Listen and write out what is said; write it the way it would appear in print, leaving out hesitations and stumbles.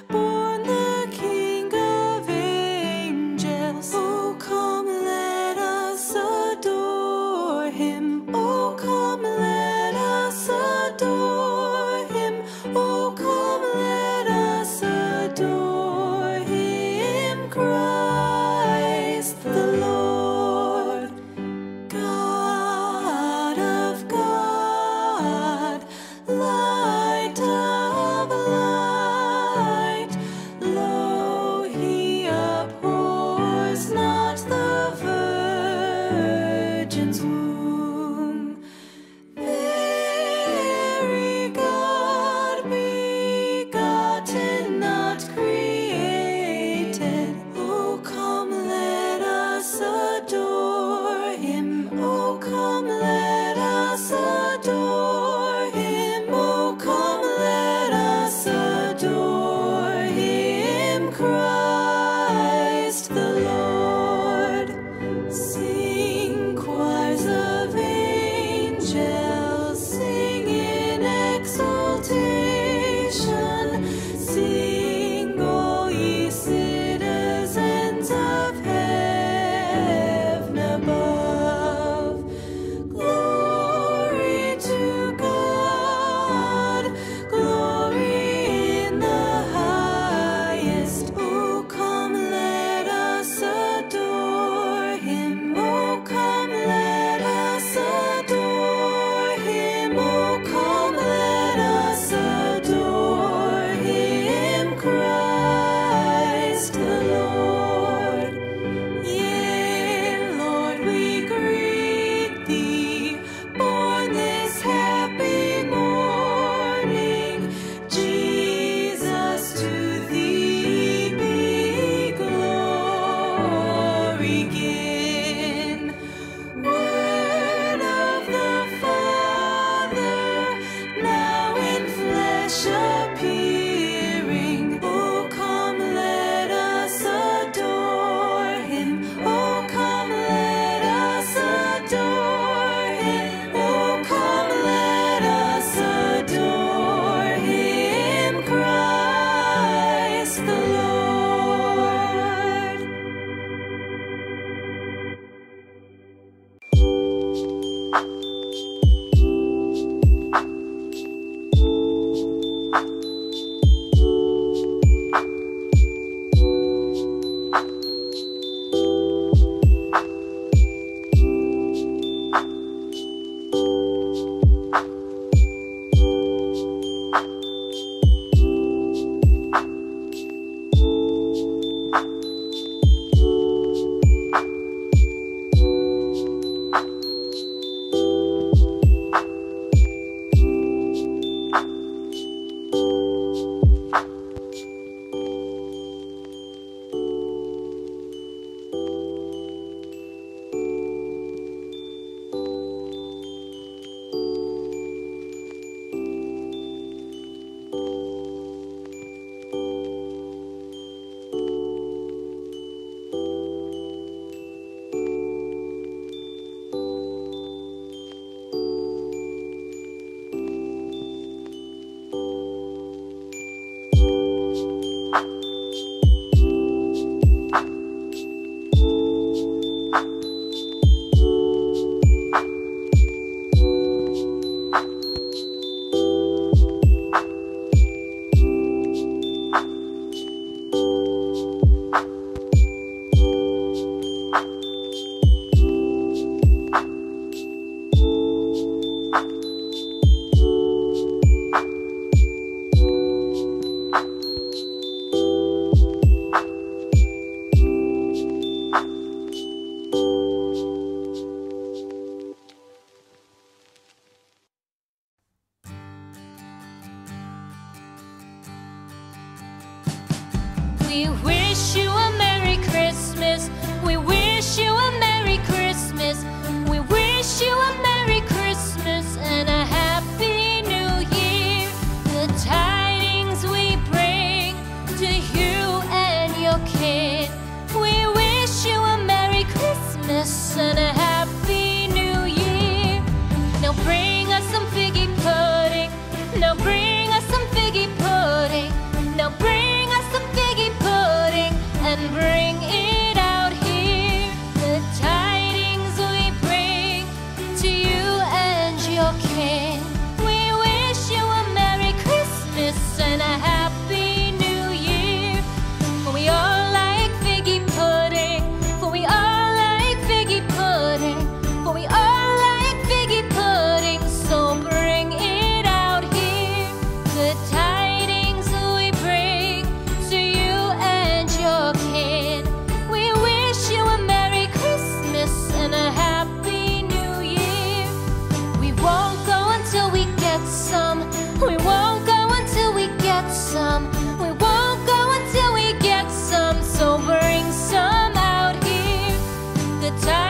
born the King of angels. Oh, come, let us adore him. Oh, come, let us adore him. Oh, come, let us adore him, Christ the Lord, God of God, light of light. Lo, he abhors not the virgin's womb. Very God begotten, not created. Oh, come, let us adore him. Oh, come, let us adore him. Oh, come, let us adore him, Christ the Lord. Sing, choirs of angels, sing in exultation. Sing, all ye citizens of heaven above. Glory to God, glory in the highest. Oh, come, let us adore him. Oh, come, let us adore him. Oh, come, let us adore him, Christ the Lord. Yea, Lord, we greet thee, born this happy morning. Jesus, to thee be glory given. Word of the Father, now in flesh appearing. Oh, come, let us adore him. Oh, come, let us adore him. Oh, come, let us adore him, Christ the Lord. We wish you